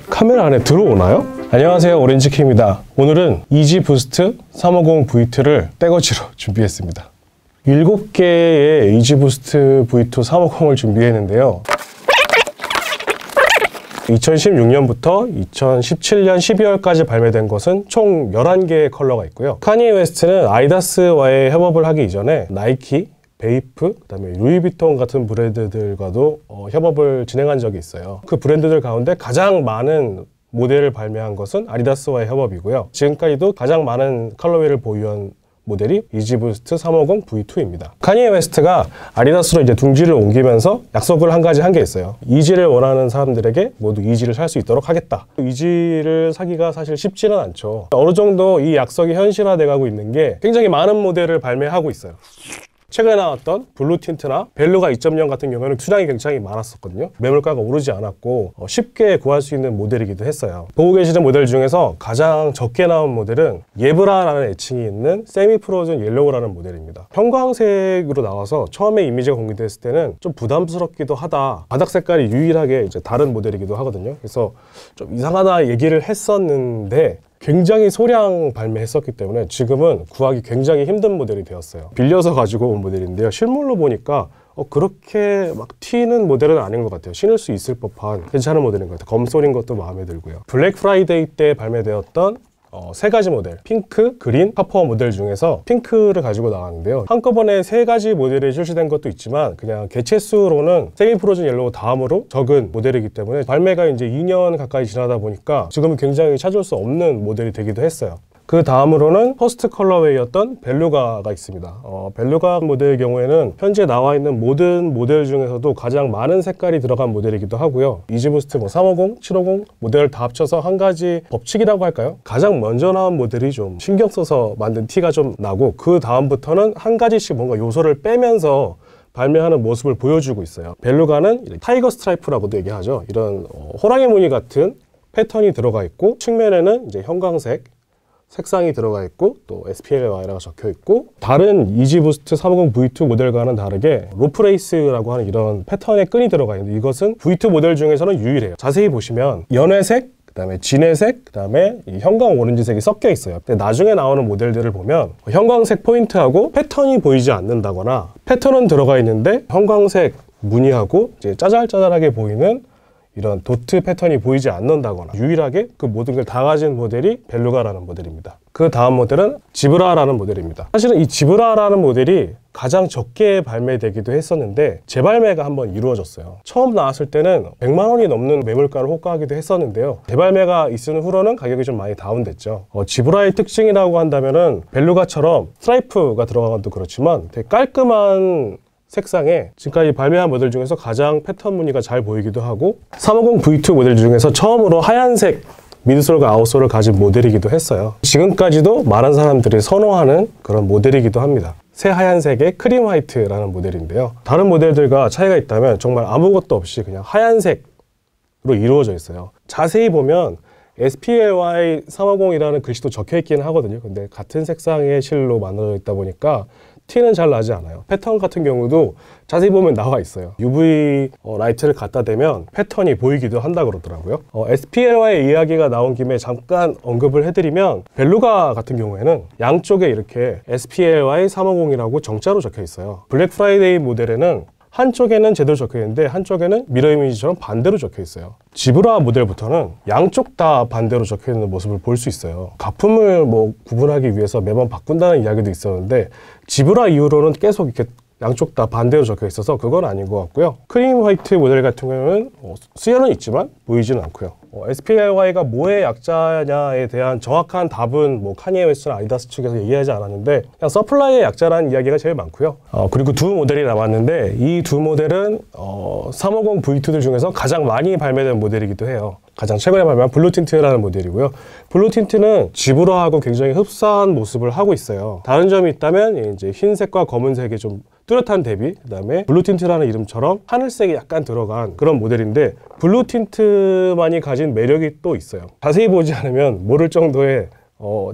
카메라 안에 들어오나요? 안녕하세요, 오렌지키입니다. 오늘은 이지부스트 350 V2를 떼거지로 준비했습니다. 7개의 이지부스트 V2 350을 준비했는데요. 2016년부터 2017년 12월까지 발매된 것은 총 11개의 컬러가 있고요. 카니에 웨스트는 아디다스와의 협업을 하기 이전에 나이키, 베이프, 그다음에 루이비통 같은 브랜드들과도 협업을 진행한 적이 있어요. 그 브랜드들 가운데 가장 많은 모델을 발매한 것은 아디다스와의 협업이고요. 지금까지도 가장 많은 컬러웨이를 보유한 모델이 이지부스트 350 V2입니다. 카니에 웨스트가 아디다스로 이제 둥지를 옮기면서 약속을 한 가지 한 게 있어요. 이지를 원하는 사람들에게 모두 이지를 살 수 있도록 하겠다. 이지를 사기가 사실 쉽지는 않죠. 어느 정도 이 약속이 현실화돼 가고 있는 게 굉장히 많은 모델을 발매하고 있어요. 최근에 나왔던 블루 틴트나 벨루가 2.0 같은 경우에는 수량이 굉장히 많았었거든요. 매물가가 오르지 않았고 쉽게 구할 수 있는 모델이기도 했어요. 보고 계시는 모델 중에서 가장 적게 나온 모델은 예브라라는 애칭이 있는 세미 프로즌 옐로우라는 모델입니다. 형광색으로 나와서 처음에 이미지가 공개됐을 때는 좀 부담스럽기도 하다. 바닥 색깔이 유일하게 이제 다른 모델이기도 하거든요. 그래서 좀 이상하다 얘기를 했었는데 굉장히 소량 발매했었기 때문에 지금은 구하기 굉장히 힘든 모델이 되었어요. 빌려서 가지고 온 모델인데요. 실물로 보니까 그렇게 막 튀는 모델은 아닌 것 같아요. 신을 수 있을 법한 괜찮은 모델인 것 같아요. 검솔인 것도 마음에 들고요. 블랙 프라이데이 때 발매되었던 세 가지 모델, 핑크, 그린, 퍼퍼 모델 중에서 핑크를 가지고 나왔는데요. 한꺼번에 세 가지 모델이 출시된 것도 있지만 그냥 개체수로는 세미 프로즌 옐로우 다음으로 적은 모델이기 때문에 발매가 이제 2년 가까이 지나다 보니까 지금은 굉장히 찾을 수 없는 모델이 되기도 했어요. 그 다음으로는 퍼스트 컬러웨이였던 벨루가가 있습니다. 벨루가 모델의 경우에는 현재 나와 있는 모든 모델 중에서도 가장 많은 색깔이 들어간 모델이기도 하고요. 이지부스트 350, 750 모델을 다 합쳐서 한 가지 법칙이라고 할까요? 가장 먼저 나온 모델이 좀 신경 써서 만든 티가 좀 나고 그 다음부터는 한 가지씩 뭔가 요소를 빼면서 발매하는 모습을 보여주고 있어요. 벨루가는 타이거 스트라이프라고도 얘기하죠. 이런 호랑이 무늬 같은 패턴이 들어가 있고 측면에는 이제 형광색 색상이 들어가 있고 또 SPLY라고 적혀 있고 다른 이지부스트 350 V2 모델과는 다르게 로프레이스라고 하는 이런 패턴의 끈이 들어가 있는데 이것은 V2 모델 중에서는 유일해요. 자세히 보시면 연회색, 그다음에 진회색, 그다음에 이 형광 오렌지색이 섞여 있어요. 근데 나중에 나오는 모델들을 보면 형광색 포인트하고 패턴이 보이지 않는다거나 패턴은 들어가 있는데 형광색 무늬하고 이제 짜잘짜잘하게 보이는 이런 도트 패턴이 보이지 않는다거나 유일하게 그 모든 걸 다 가진 모델이 벨루가라는 모델입니다. 그 다음 모델은 지브라라는 모델입니다. 사실은 이 지브라라는 모델이 가장 적게 발매되기도 했었는데 재발매가 한번 이루어졌어요. 처음 나왔을 때는 100만 원이 넘는 매물가를 호가하기도 했었는데요. 재발매가 있은 후로는 가격이 좀 많이 다운됐죠. 지브라의 특징이라고 한다면은 벨루가처럼 스트라이프가 들어간 것도 그렇지만 되게 깔끔한 색상에 지금까지 발매한 모델 중에서 가장 패턴 무늬가 잘 보이기도 하고 350 V2 모델 중에서 처음으로 하얀색 미드솔과 아웃솔을 가진 모델이기도 했어요. 지금까지도 많은 사람들이 선호하는 그런 모델이기도 합니다. 새하얀색의 크림 화이트라는 모델인데요. 다른 모델들과 차이가 있다면 정말 아무것도 없이 그냥 하얀색으로 이루어져 있어요. 자세히 보면 SPLY 350이라는 글씨도 적혀 있기는 하거든요. 근데 같은 색상의 실로 만들어져 있다 보니까 티는 잘 나지 않아요. 패턴 같은 경우도 자세히 보면 나와 있어요. UV 라이트를 갖다 대면 패턴이 보이기도 한다 그러더라고요. SPLY 이야기가 나온 김에 잠깐 언급을 해드리면 벨루가 같은 경우에는 양쪽에 이렇게 SPLY 350이라고 정자로 적혀 있어요. 블랙 프라이데이 모델에는 한쪽에는 제대로 적혀 있는데 한쪽에는 미러 이미지처럼 반대로 적혀 있어요. 지브라 모델부터는 양쪽 다 반대로 적혀 있는 모습을 볼 수 있어요. 가품을 구분하기 위해서 매번 바꾼다는 이야기도 있었는데 지브라 이후로는 계속 이렇게 양쪽 다 반대로 적혀 있어서 그건 아닌 것 같고요. 크림 화이트 모델 같은 경우에는 수연은 있지만 보이지는 않고요. SPLY가 뭐의 약자냐에 대한 정확한 답은 카니에 웨스트나 아디다스 측에서 얘기하지 않았는데 그냥 서플라이의 약자라는 이야기가 제일 많고요. 그리고 두 모델이 남았는데 이 두 모델은 350 V2들 중에서 가장 많이 발매된 모델이기도 해요. 가장 최근에 발매한 블루 틴트라는 모델이고요. 블루 틴트는 지브라하고 굉장히 흡사한 모습을 하고 있어요. 다른 점이 있다면 이제 흰색과 검은색의 좀 뚜렷한 대비, 그다음에 블루 틴트라는 이름처럼 하늘색이 약간 들어간 그런 모델인데 블루 틴트만이 가진 매력이 또 있어요. 자세히 보지 않으면 모를 정도의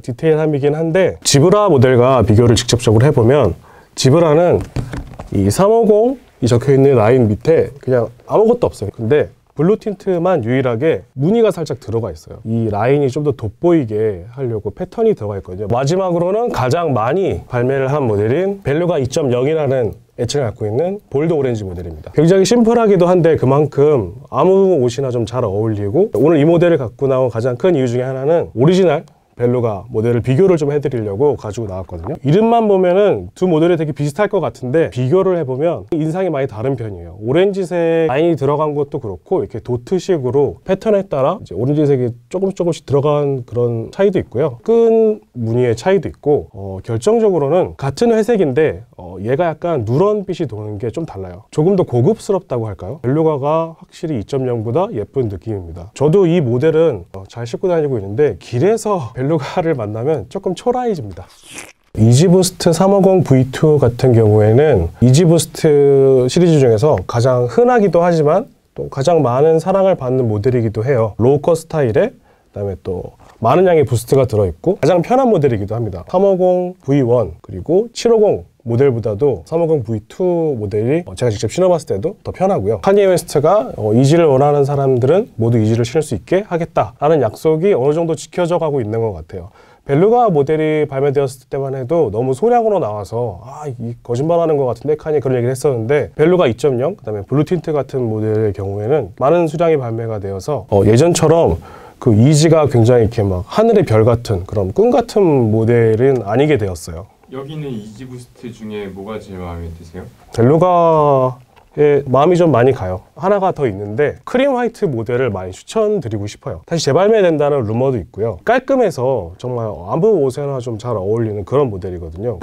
디테일함이긴 한데 지브라 모델과 비교를 직접적으로 해보면 지브라는 이 350이 적혀있는 라인 밑에 그냥 아무것도 없어요. 근데 블루 틴트만 유일하게 무늬가 살짝 들어가 있어요. 이 라인이 좀 더 돋보이게 하려고 패턴이 들어가 있거든요. 마지막으로는 가장 많이 발매를 한 모델인 벨루가 2.0이라는 애칭을 갖고 있는 볼드 오렌지 모델입니다. 굉장히 심플하기도 한데 그만큼 아무 옷이나 좀 잘 어울리고, 오늘 이 모델을 갖고 나온 가장 큰 이유 중에 하나는 오리지널 벨루가 모델을 비교를 좀 해드리려고 가지고 나왔거든요. 이름만 보면은 두 모델이 되게 비슷할 것 같은데 비교를 해보면 인상이 많이 다른 편이에요. 오렌지색 라인이 들어간 것도 그렇고 이렇게 도트식으로 패턴에 따라 이제 오렌지색이 조금씩 들어간 그런 차이도 있고요. 끈 무늬의 차이도 있고, 결정적으로는 같은 회색인데 얘가 약간 누런빛이 도는 게 좀 달라요. 조금 더 고급스럽다고 할까요? 벨루가가 확실히 2.0보다 예쁜 느낌입니다. 저도 이 모델은 잘 신고 다니고 있는데 길에서 벨루가를 만나면 조금 초라해집니다. 이지부스트 350 V2 같은 경우에는 이지부스트 시리즈 중에서 가장 흔하기도 하지만 또 가장 많은 사랑을 받는 모델이기도 해요. 로우컷 스타일에 그다음에 또 많은 양의 부스트가 들어있고 가장 편한 모델이기도 합니다. 350 V1 그리고 750 모델보다도 350 V2 모델이 제가 직접 신어봤을 때도 더 편하고요. 카니에 웨스트가 이지를 원하는 사람들은 모두 이지를 신을 수 있게 하겠다라는 약속이 어느 정도 지켜져 가고 있는 것 같아요. 벨루가 모델이 발매되었을 때만 해도 너무 소량으로 나와서 이 거짓말하는 것 같은데 카니 그런 얘기를 했었는데, 벨루가 2.0 그다음에 블루 틴트 같은 모델의 경우에는 많은 수량이 발매가 되어서 예전처럼 그 이지가 굉장히 이렇게 막 하늘의 별 같은 그런 꿈 같은 모델은 아니게 되었어요. 여기는 이지부스트 중에 뭐가 제일 마음에 드세요? 벨루가에 마음이 좀 많이 가요. 하나가 더 있는데 크림 화이트 모델을 많이 추천드리고 싶어요. 다시 재발매된다는 루머도 있고요. 깔끔해서 정말 아무 옷에나 좀 잘 어울리는 그런 모델이거든요.